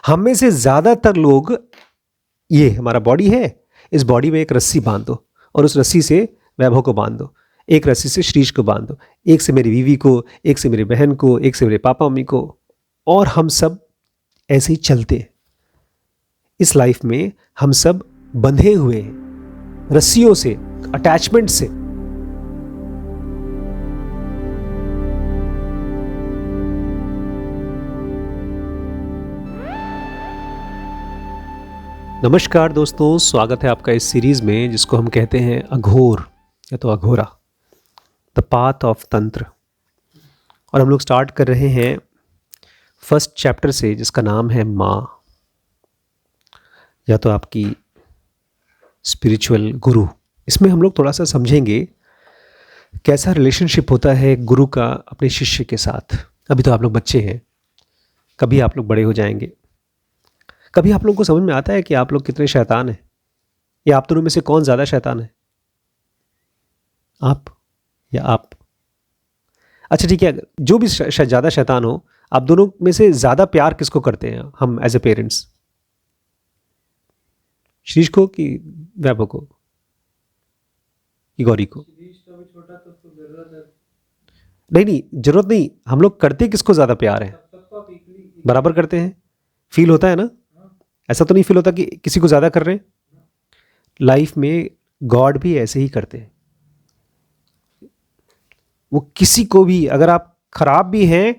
हम में से ज़्यादातर लोग, ये हमारा बॉडी है, इस बॉडी में एक रस्सी बांध दो और उस रस्सी से वैभव को बांध दो, एक रस्सी से श्रीश को बांध दो, एक से मेरी बीवी को, एक से मेरी बहन को, एक से मेरे पापा मम्मी को, और हम सब ऐसे ही चलते हैं। इस लाइफ में हम सब बंधे हुए हैं रस्सियों से, अटैचमेंट से। नमस्कार दोस्तों, स्वागत है आपका इस सीरीज़ में जिसको हम कहते हैं अघोर या तो अघोरा, द पाथ ऑफ तंत्र। और हम लोग स्टार्ट कर रहे हैं फर्स्ट चैप्टर से जिसका नाम है माँ, या तो आपकी स्पिरिचुअल गुरु। इसमें हम लोग थोड़ा सा समझेंगे कैसा रिलेशनशिप होता है गुरु का अपने शिष्य के साथ। अभी तो आप लोग बच्चे हैं, कभी आप लोग बड़े हो जाएंगे। कभी आप लोगों को समझ में आता है कि आप लोग कितने शैतान हैं, या आप दोनों में से कौन ज़्यादा शैतान है, आप या आप? अच्छा ठीक है, जो भी ज़्यादा शैतान हो, आप दोनों में से ज़्यादा प्यार किसको करते हैं हम एज ए पेरेंट्स? श्रीश को कि वैभव को कि गौरी को? नहीं, जरूरत नहीं। हम लोग करते किसको ज़्यादा प्यार है? बराबर करते हैं। फील होता है ना? ऐसा तो नहीं फील होता कि किसी को ज़्यादा कर रहे हैं? लाइफ में गॉड भी ऐसे ही करते हैं। वो किसी को भी, अगर आप खराब भी हैं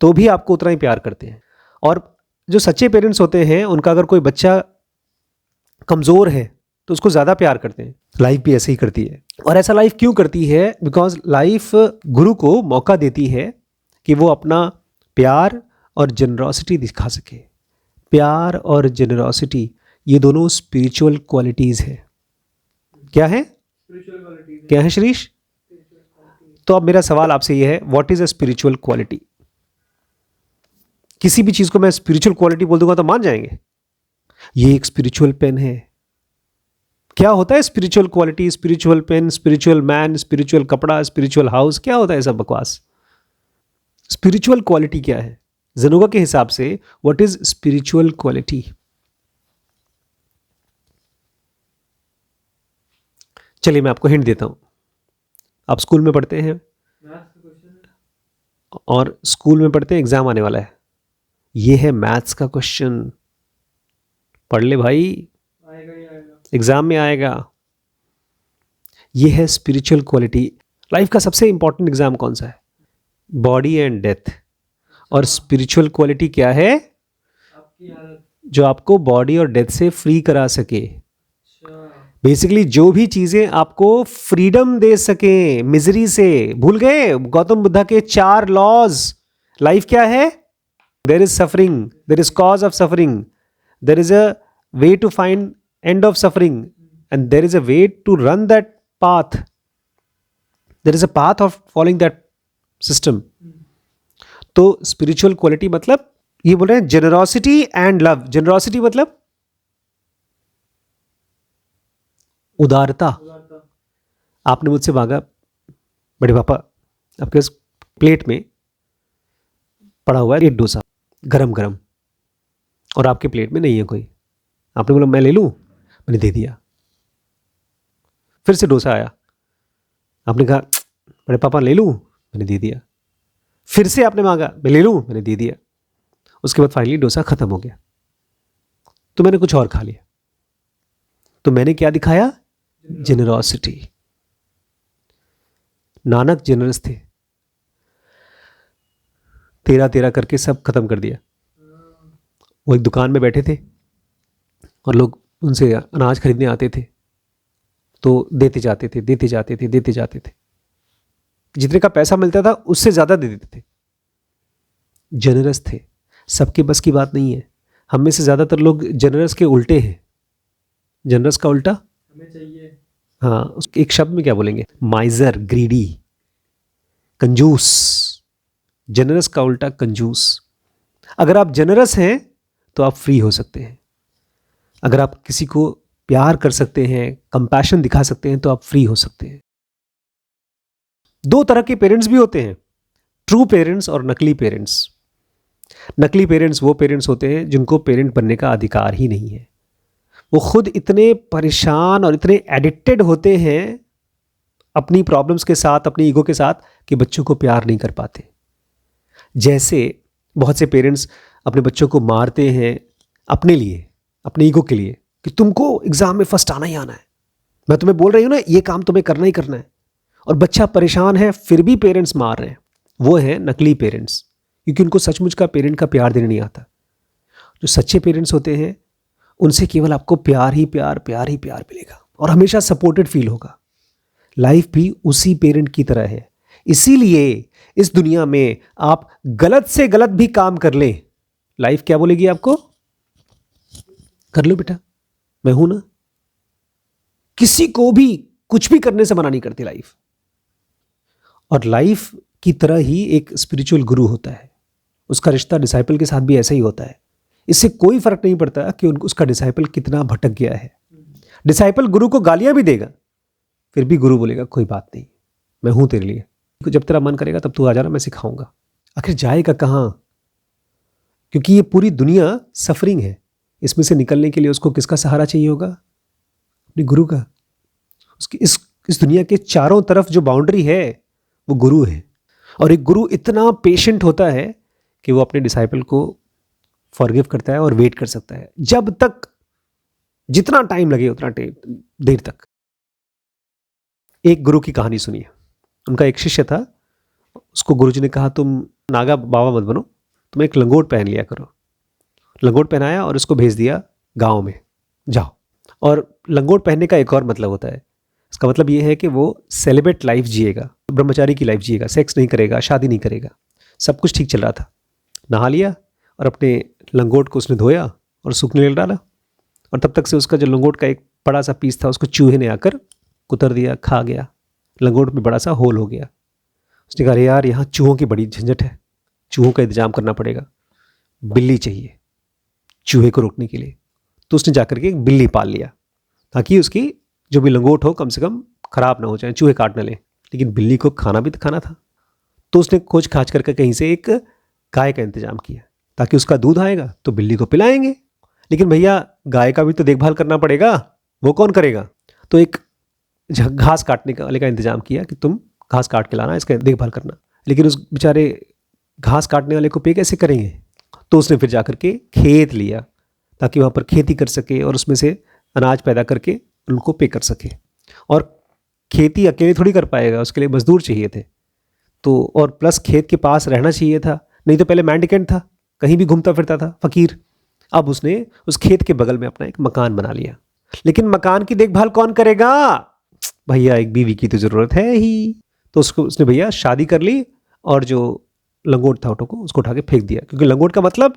तो भी आपको उतना ही प्यार करते हैं। और जो सच्चे पेरेंट्स होते हैं, उनका अगर कोई बच्चा कमज़ोर है तो उसको ज़्यादा प्यार करते हैं। लाइफ भी ऐसे ही करती है। और ऐसा लाइफ क्यों करती है? बिकॉज लाइफ गुरु को मौका देती है कि वो अपना प्यार और जनरॉसिटी दिखा सके। प्यार और जेनरॉसिटी, ये दोनों स्पिरिचुअल क्वालिटीज़ है। क्या है? क्या है श्रीश? तो अब मेरा सवाल आपसे ये है, what is a spiritual quality? किसी भी चीज को मैं स्पिरिचुअल क्वालिटी बोल दूंगा तो मान जाएंगे? ये एक स्पिरिचुअल पेन है। क्या होता है spiritual quality? Spiritual pen, spiritual man, spiritual कपड़ा, स्पिरिचुअल हाउस, क्या होता है सब बकवास? स्पिरिचुअल क्वालिटी क्या है ज़ेनोगा के हिसाब से? What is spiritual quality? चलिए मैं आपको हिंट देता हूं। आप स्कूल में पढ़ते हैं, और स्कूल में पढ़ते हैं, एग्जाम आने वाला है, ये है मैथ्स का क्वेश्चन। पढ़ ले भाई, एग्जाम में आएगा। ये है स्पिरिचुअल क्वालिटी। लाइफ का सबसे इंपॉर्टेंट एग्जाम कौन सा है? Body and death. और स्पिरिचुअल क्वालिटी क्या है? जो आपको बॉडी और डेथ से फ्री करा सके। बेसिकली जो भी चीजें आपको फ्रीडम दे सके मिजरी से। भूल गए गौतम बुद्धा के 4 लॉज? लाइफ क्या है? There is suffering, there is cause of suffering, there is a way to find end of suffering, and there is a way to run that path. There is a path of following that system. तो spiritual quality मतलब, ये बोल रहे हैं generosity and love. Generosity मतलब उदारता। आपने मुझसे मांगा, बड़े पापा आपके पास प्लेट में पड़ा हुआ है एक डोसा गरम गरम, और आपके प्लेट में नहीं है कोई। आपने बोला मैं ले लूं, मैंने दे दिया। फिर से डोसा आया, आपने कहा बड़े पापा ले लूं, मैंने दे दिया। फिर से आपने मांगा, मैं ले लूं, मैंने दे दिया। उसके बाद फाइनली डोसा खत्म हो गया, तो मैंने कुछ और खा लिया। तो मैंने क्या दिखाया? जेनरॉसिटी। नानक जेनरस थे, 13 करके सब खत्म कर दिया। वो एक दुकान में बैठे थे और लोग उनसे अनाज खरीदने आते थे, तो देते जाते थे, देते जाते थे, देते जाते थे। जितने का पैसा मिलता था उससे ज्यादा दे देते थे। जेनरस थे। सबके बस की बात नहीं है। हम में से ज्यादातर लोग जेनरस के उल्टे हैं। जेनरस का उल्टा हमें चाहिए। हाँ, उसके एक शब्द में क्या बोलेंगे? माइजर, ग्रीडी, कंजूस। जेनरस का उल्टा कंजूस। अगर आप जेनरस हैं तो आप फ्री हो सकते हैं। अगर आप किसी को प्यार कर सकते हैं, कंपैशन दिखा सकते हैं, तो आप फ्री हो सकते हैं। 2 तरह के पेरेंट्स भी होते हैं, ट्रू पेरेंट्स और नकली पेरेंट्स। नकली पेरेंट्स वो पेरेंट्स होते हैं जिनको पेरेंट बनने का अधिकार ही नहीं है। वो खुद इतने परेशान और इतने एडिक्टेड होते हैं अपनी प्रॉब्लम्स के साथ, अपनी ईगो के साथ, कि बच्चों को प्यार नहीं कर पाते। जैसे बहुत से पेरेंट्स अपने बच्चों को मारते हैं अपने लिए, अपने ईगो के लिए, कि तुमको एग्जाम में फर्स्ट आना ही आना है, मैं तुम्हें बोल रही हूँ ना ये काम तुम्हें करना ही करना है, और बच्चा परेशान है फिर भी पेरेंट्स मार रहे हैं। वो हैं नकली पेरेंट्स, क्योंकि उनको सचमुच का पेरेंट का प्यार देना नहीं आता। जो सच्चे पेरेंट्स होते हैं उनसे केवल आपको प्यार ही प्यार मिलेगा और हमेशा सपोर्टेड फील होगा। लाइफ भी उसी पेरेंट की तरह है। इसीलिए इस दुनिया में आप गलत से गलत भी काम कर लें, लाइफ क्या बोलेगी आपको? कर लो बेटा, मैं हूं ना। किसी को भी कुछ भी करने से मना नहीं करती लाइफ। और लाइफ की तरह ही एक स्पिरिचुअल गुरु होता है, उसका रिश्ता डिसाइपल के साथ भी ऐसा ही होता है। इससे कोई फर्क नहीं पड़ता कि उसका डिसाइपल कितना भटक गया है। डिसाइपल गुरु को गालियां भी देगा, फिर भी गुरु बोलेगा कोई बात नहीं, मैं हूं तेरे लिए, जब तेरा मन करेगा तब तू आ जाना, मैं सिखाऊंगा। आखिर जाएगा कहां? क्योंकि ये पूरी दुनिया सफरिंग है। इसमें से निकलने के लिए उसको किसका सहारा चाहिए होगा? अपने गुरु का। उसकी इस दुनिया के चारों तरफ जो बाउंड्री है वो गुरु है। और एक गुरु इतना पेशेंट होता है कि वो अपने डिसाइपल को फॉरगिव करता है और वेट कर सकता है, जब तक जितना टाइम लगे उतना देर तक। एक गुरु की कहानी सुनिए। उनका एक शिष्य था, उसको गुरुजी ने कहा तुम नागा बाबा मत बनो, तुम एक लंगोट पहन लिया करो। लंगोट पहनाया और उसको भेज दिया गांव में, जाओ। और लंगोट पहनने का एक और मतलब होता है, इसका मतलब ये है कि वो सेलिब्रेट लाइफ जिएगा, ब्रह्मचारी की लाइफ जिएगा, सेक्स नहीं करेगा, शादी नहीं करेगा। सब कुछ ठीक चल रहा था। नहा लिया और अपने लंगोट को उसने धोया और सूखने ले डाला, और तब तक से उसका जो लंगोट का एक बड़ा सा पीस था उसको चूहे ने आकर कुतर दिया, खा गया। लंगोट में बड़ा सा होल हो गया। उसने कहा अरे यार यहाँ चूहों की बड़ी झंझट है, चूहों का इंतजाम करना पड़ेगा, बिल्ली चाहिए चूहे को रोकने के लिए। तो उसने जाकर के एक बिल्ली पाल लिया ताकि उसकी जो भी लंगोट हो कम से कम खराब ना हो जाए, चूहे काट ना ले। लेकिन बिल्ली को खाना भी तो खाना था, तो उसने खोज खाज करके कहीं से एक गाय का इंतजाम किया ताकि उसका दूध आएगा तो बिल्ली को पिलाएंगे। लेकिन भैया गाय का भी तो देखभाल करना पड़ेगा, वो कौन करेगा? तो एक घास काटने वाले का इंतजाम किया कि तुम घास काट के लाना, इसका देखभाल करना। लेकिन उस बेचारे घास काटने वाले को पे कैसे करेंगे? तो उसने फिर जाकर के खेत लिया ताकि वहाँ पर खेती कर सके और उसमें से अनाज पैदा करके उनको पे कर सके। और खेती अकेले थोड़ी कर पाएगा, उसके लिए मजदूर चाहिए थे। तो और प्लस खेत के पास रहना चाहिए था, नहीं तो पहले मेंडिकेंट था, कहीं भी घूमता फिरता था, फकीर। अब उसने उस खेत के बगल में अपना एक मकान बना लिया। लेकिन मकान की देखभाल कौन करेगा? भैया एक बीवी की तो जरूरत है ही। तो उसने भैया शादी कर ली और जो लंगोट था को उसको उठा के फेंक दिया, क्योंकि लंगोट का मतलब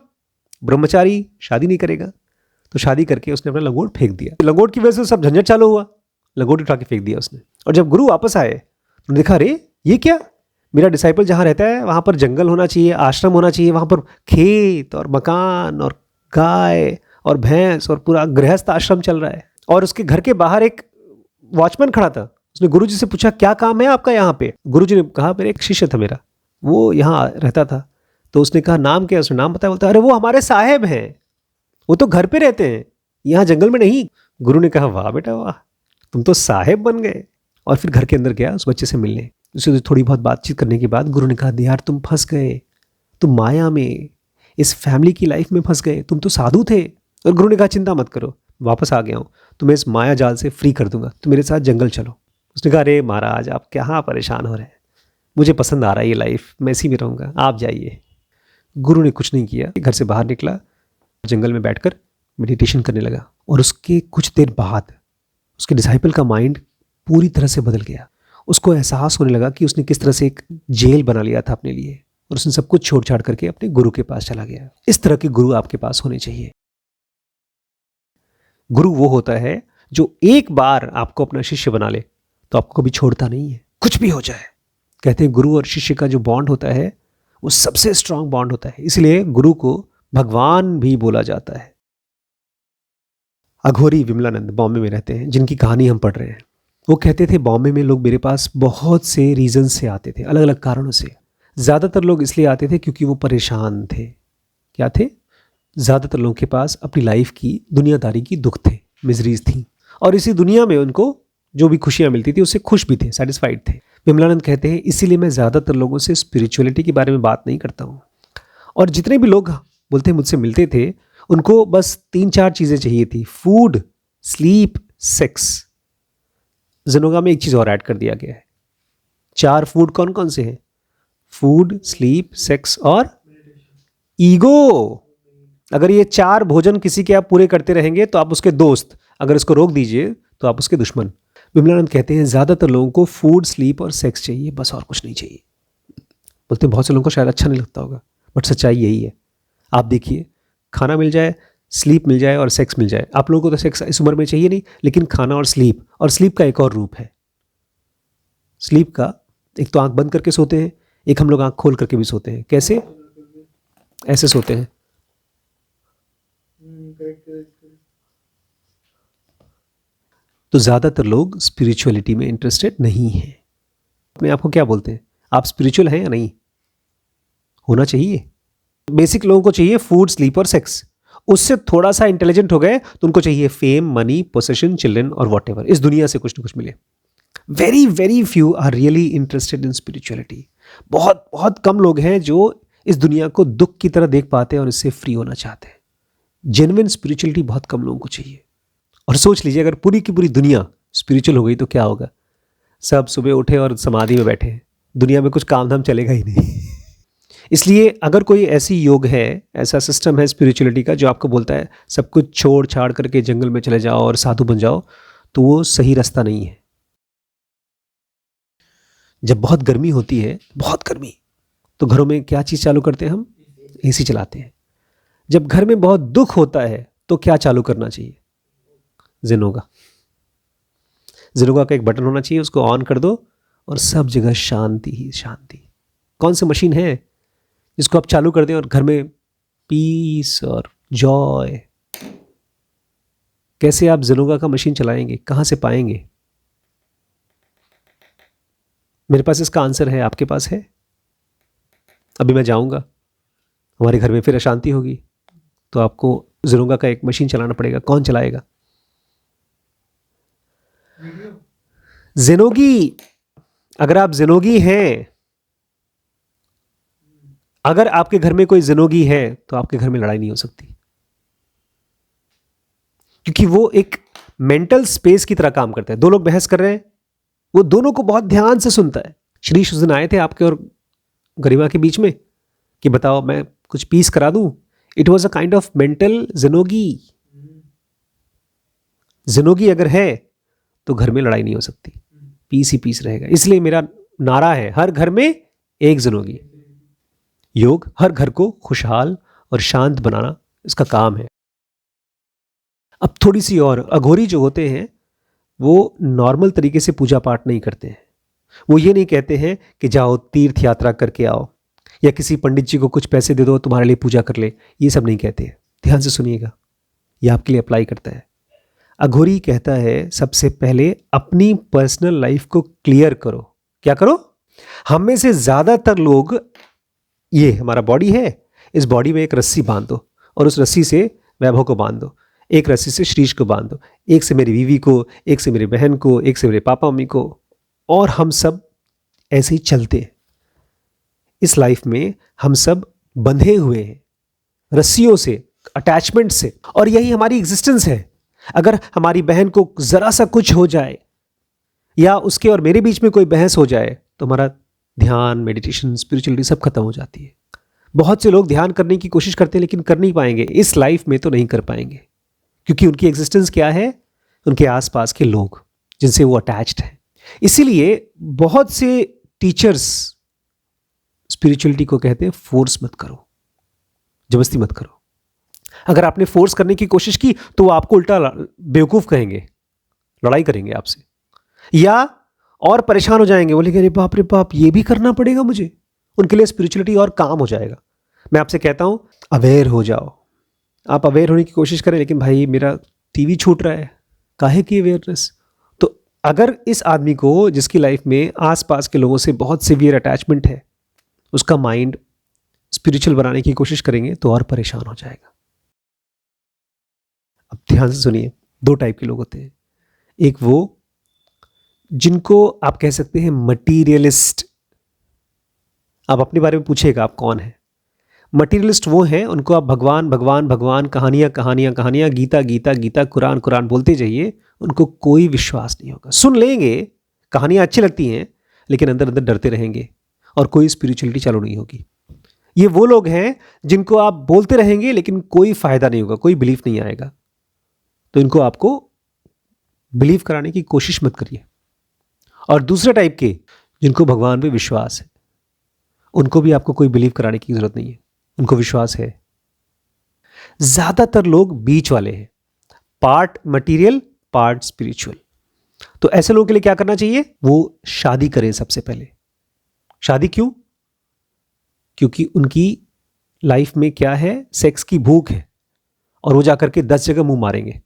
ब्रह्मचारी शादी नहीं करेगा। तो शादी करके उसने अपना लंगोट फेंक दिया। लंगोट की वजह से सब झंझट चालू हुआ, लंगोट उठा के फेंक दिया उसने। और जब गुरु वापस आए तो देखा अरे ये क्या, मेरा डिसाइपल जहाँ रहता है वहाँ पर जंगल होना चाहिए, आश्रम होना चाहिए, वहाँ पर खेत और मकान और गाय और भैंस और पूरा गृहस्थ आश्रम चल रहा है। और उसके घर के बाहर एक वॉचमैन खड़ा था। उसने गुरुजी से पूछा क्या काम है आपका यहाँ पे? गुरुजी ने कहा मेरे एक शिष्य था मेरा, वो यहाँ रहता था। तो उसने कहा नाम क्या? उसने नाम बताया। बोलता अरे वो हमारे साहेब हैं, वो तो घर पे रहते हैं, यहाँ जंगल में नहीं। गुरु ने कहा वाह बेटा वाह, तुम तो साहेब बन गए। और फिर घर के अंदर गया उस बच्चे से मिलने। उससे थोड़ी बहुत बातचीत करने के बाद गुरु ने कहा यार तुम फंस गए, तुम माया में, इस फैमिली की लाइफ में फंस गए, तुम तो साधु थे। और गुरु ने कहा चिंता मत करो, वापस आ गया हूँ, तुम्हें इस माया जाल से फ्री कर दूंगा, तुम मेरे साथ जंगल चलो। उसने कहा अरे महाराज आप कहाँ परेशान हो रहे हैं, मुझे पसंद आ रहा है ये लाइफ, मैं इसी में रहूँगा, आप जाइए। गुरु ने कुछ नहीं किया, घर से बाहर निकला, जंगल में बैठकर मेडिटेशन करने लगा। और उसके कुछ देर बाद उसके डिसाइपल का माइंड पूरी तरह से बदल गया। उसको एहसास होने लगा कि उसने किस तरह से एक जेल बना लिया था अपने लिए, और उसने सब कुछ छोड़ छाड़ करके अपने गुरु के पास चला गया। इस तरह के गुरु आपके पास होने चाहिए। गुरु वो होता है जो एक बार आपको अपना शिष्य बना ले तो आपको कभी छोड़ता नहीं है, कुछ भी हो जाए। कहते हैं गुरु और शिष्य का जो बॉन्ड होता है वो सबसे स्ट्रांग बॉन्ड होता है, इसलिए गुरु को भगवान भी बोला जाता है। अघोरी विमलानंद बॉम्बे में रहते हैं, जिनकी कहानी हम पढ़ रहे हैं। वो कहते थे बॉम्बे में लोग मेरे पास बहुत से रीजन से आते थे, अलग अलग कारणों से। ज़्यादातर लोग इसलिए आते थे क्योंकि वो परेशान थे, क्या थे? ज़्यादातर लोगों के पास अपनी लाइफ की दुनियादारी की दुख थे, मिजरीज थी, और इसी दुनिया में उनको जो भी खुशियाँ मिलती थी उससे खुश भी थे, सेटिस्फाइड थे। विमलानंद कहते हैं इसीलिए मैं ज़्यादातर लोगों से स्पिरिचुअलिटी के बारे में बात नहीं करता हूँ। और जितने भी लोग बोलते हैं मुझसे मिलते थे, उनको बस 3-4 चीज़ें चाहिए थी, फूड, स्लीप, सेक्स। ज़ेनोगा में एक चीज़ और ऐड कर दिया गया है। 4 फूड कौन कौन से हैं? फूड, स्लीप, सेक्स और ईगो। अगर ये 4 भोजन किसी के आप पूरे करते रहेंगे तो आप उसके दोस्त, अगर इसको रोक दीजिए तो आप उसके दुश्मन। विमलानंद कहते हैं ज़्यादातर लोगों को फूड, स्लीप और सेक्स चाहिए, बस और कुछ नहीं चाहिए। बोलते हैं बहुत से लोगों को शायद अच्छा नहीं लगता होगा, बट सच्चाई यही है। आप देखिए, खाना मिल जाए, स्लीप मिल जाए और सेक्स मिल जाए। आप लोगों को तो सेक्स इस उम्र में चाहिए नहीं, लेकिन खाना और स्लीप का एक और रूप है। स्लीप का एक तो आंख बंद करके सोते हैं, एक हम लोग आंख खोल करके भी सोते हैं। कैसे? ऐसे सोते हैं। तो ज़्यादातर लोग स्पिरिचुअलिटी में इंटरेस्टेड नहीं हैं। अपने आप को क्या बोलते हैं? आप स्पिरिचुअल हैं या नहीं? होना चाहिए। बेसिक लोगों को चाहिए फूड, स्लीप और सेक्स। उससे थोड़ा सा इंटेलिजेंट हो गए तो उनको चाहिए फेम, मनी, पोसेशन, चिल्ड्रन और वॉटएवर। इस दुनिया से कुछ ना कुछ मिले। Very very few are really interested in spirituality. बहुत बहुत कम लोग हैं जो इस दुनिया को दुख की तरह देख पाते हैं और इससे फ्री होना चाहते हैं। जेन्युइन स्पिरिचुअलिटी बहुत कम लोगों को चाहिए। और सोच लीजिए, अगर पूरी की पूरी दुनिया स्पिरिचुअल हो गई तो क्या होगा? सब सुबह उठे और समाधि में बैठे हैं, दुनिया में कुछ काम धाम चलेगा ही नहीं। इसलिए अगर कोई ऐसी योग है, ऐसा सिस्टम है स्पिरिचुअलिटी का जो आपको बोलता है सब कुछ छोड़ छाड़ करके जंगल में चले जाओ और साधु बन जाओ, तो वो सही रास्ता नहीं है। जब बहुत गर्मी होती है, बहुत गर्मी, तो घरों में क्या चीज़ चालू करते हैं हम? एसी चलाते हैं। जब घर में बहुत दुख होता है तो क्या चालू करना चाहिए? ज़ेनोगा का एक बटन होना चाहिए, उसको ऑन कर दो और सब जगह शांति ही शांति। कौन सी मशीन है जिसको आप चालू कर दें और घर में पीस और जॉय? कैसे आप ज़ेनोगा का मशीन चलाएंगे? कहाँ से पाएंगे? मेरे पास इसका आंसर है, आपके पास है? अभी मैं जाऊंगा, हमारे घर में फिर अशांति होगी, तो आपको ज़ेनोगा का एक मशीन चलाना पड़ेगा। कौन चलाएगा? ज़ेनोगी। अगर आप ज़ेनोगी हैं, अगर आपके घर में कोई ज़ेनोगी है तो आपके घर में लड़ाई नहीं हो सकती, क्योंकि वो एक मेंटल स्पेस की तरह काम करता है। 2 लोग बहस कर रहे हैं, वो दोनों को बहुत ध्यान से सुनता है। श्रीश उस दिन आए थे आपके और गरिमा के बीच में कि बताओ मैं कुछ पीस करा दूं। It was a kind of mental ज़ेनोगी। ज़ेनोगी अगर है तो घर में लड़ाई नहीं हो सकती, पीस ही पीस रहेगा। इसलिए मेरा नारा है, हर घर में एक ज़ेनोगी। योग हर घर को खुशहाल और शांत बनाना इसका काम है। अब थोड़ी सी और, अघोरी जो होते हैं वो नॉर्मल तरीके से पूजा पाठ नहीं करते हैं। वो ये नहीं कहते हैं कि जाओ तीर्थ यात्रा करके आओ, या किसी पंडित जी को कुछ पैसे दे दो तुम्हारे लिए पूजा कर ले, ये सब नहीं कहते हैं। ध्यान से सुनिएगा, ये आपके लिए अप्लाई करता है। अघोरी कहता है सबसे पहले अपनी पर्सनल लाइफ को क्लियर करो। क्या करो? हम में से ज़्यादातर लोग, ये हमारा बॉडी है, इस बॉडी में एक रस्सी बांध दो और उस रस्सी से वैभव को बांध दो, एक रस्सी से श्रीश को बांध दो, एक से मेरी बीवी को, एक से मेरी बहन को, एक से मेरे पापा मम्मी को, और हम सब ऐसे ही चलते हैं। इस लाइफ में हम सब बंधे हुए हैं रस्सियों से, अटैचमेंट से, और यही हमारी एग्जिस्टेंस है। अगर हमारी बहन को ज़रा सा कुछ हो जाए या उसके और मेरे बीच में कोई बहस हो जाए तो हमारा ध्यान, मेडिटेशन, स्पिरिचुअलिटी सब खत्म हो जाती है। बहुत से लोग ध्यान करने की कोशिश करते हैं लेकिन कर नहीं पाएंगे, इस लाइफ में तो नहीं कर पाएंगे, क्योंकि उनकी एग्जिस्टेंस क्या है? उनके आसपास के लोग जिनसे वो अटैच्ड हैं। इसीलिए बहुत से टीचर्स स्पिरिचुअलिटी को कहते हैं फोर्स मत करो, जबरदस्ती मत करो। अगर आपने फोर्स करने की कोशिश की तो वो आपको उल्टा बेवकूफ़ कहेंगे, लड़ाई करेंगे आपसे, या और परेशान हो जाएंगे, बोलेंगे अरे बाप रे बाप, ये भी करना पड़ेगा मुझे। उनके लिए स्पिरिचुअलिटी और काम हो जाएगा। मैं आपसे कहता हूं, अवेयर हो जाओ। आप अवेयर होने की कोशिश करें, लेकिन भाई मेरा टीवी छूट रहा है, काहे की अवेयरनेस? तो अगर इस आदमी को, जिसकी लाइफ में आसपास के लोगों से बहुत सीवियर अटैचमेंट है, उसका माइंड स्पिरिचुअल बनाने की कोशिश करेंगे तो और परेशान हो जाएगा। अब ध्यान से सुनिए, दो टाइप के लोग होते हैं। एक वो जिनको आप कह सकते हैं मटीरियलिस्ट। आप अपने बारे में पूछिएगा आप कौन है। मटीरियलिस्ट वो हैं, उनको आप भगवान भगवान भगवान, कहानियां कहानियां कहानियां, गीता गीता गीता, कुरान कुरान बोलते जाइए, उनको कोई विश्वास नहीं होगा। सुन लेंगे, कहानियां अच्छी लगती हैं, लेकिन अंदर अंदर डरते रहेंगे और कोई स्पिरिचुअलिटी चालू नहीं होगी। ये वो लोग हैं जिनको आप बोलते रहेंगे लेकिन कोई फायदा नहीं होगा, कोई बिलीफ नहीं आएगा। तो इनको आपको बिलीव कराने की कोशिश मत करिए। और दूसरे टाइप के जिनको भगवान पे विश्वास है, उनको भी आपको कोई बिलीव कराने की जरूरत नहीं है, उनको विश्वास है। ज्यादातर लोग बीच वाले हैं, पार्ट मटीरियल पार्ट स्पिरिचुअल। तो ऐसे लोगों के लिए क्या करना चाहिए? वो शादी करें सबसे पहले। शादी क्यों? क्योंकि उनकी लाइफ में क्या है? सेक्स की भूख है, और वो जाकर के 10 जगह मुंह मारेंगे।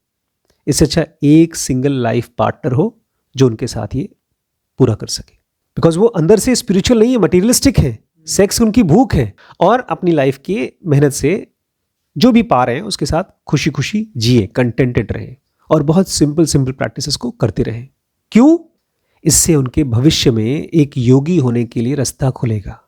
इससे अच्छा एक सिंगल लाइफ पार्टनर हो जो उनके साथ ये पूरा कर सके। बिकॉज वो अंदर से स्पिरिचुअल नहीं है, मटीरियलिस्टिक है। सेक्स उनकी भूख है, और अपनी लाइफ की मेहनत से जो भी पा रहे हैं उसके साथ खुशी खुशी जिए, कंटेंटेड रहे, और बहुत सिंपल सिंपल प्रैक्टिसेस को करते रहे। क्यों? इससे उनके भविष्य में एक योगी होने के लिए रास्ता खुलेगा।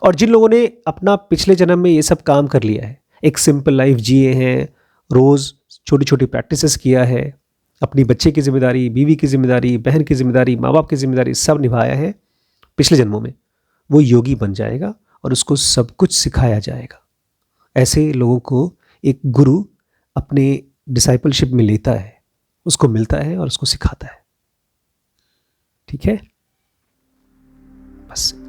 और जिन लोगों ने अपना पिछले जन्म में ये सब काम कर लिया है, एक सिंपल लाइफ जिए हैं, रोज छोटी छोटी प्रैक्टिसेस किया है, अपनी बच्चे की जिम्मेदारी, बीवी की जिम्मेदारी, बहन की जिम्मेदारी, माँ बाप की जिम्मेदारी सब निभाया है पिछले जन्मों में, वो योगी बन जाएगा और उसको सब कुछ सिखाया जाएगा। ऐसे लोगों को एक गुरु अपने डिसाइपलशिप में लेता है, उसको मिलता है और उसको सिखाता है। ठीक है? बस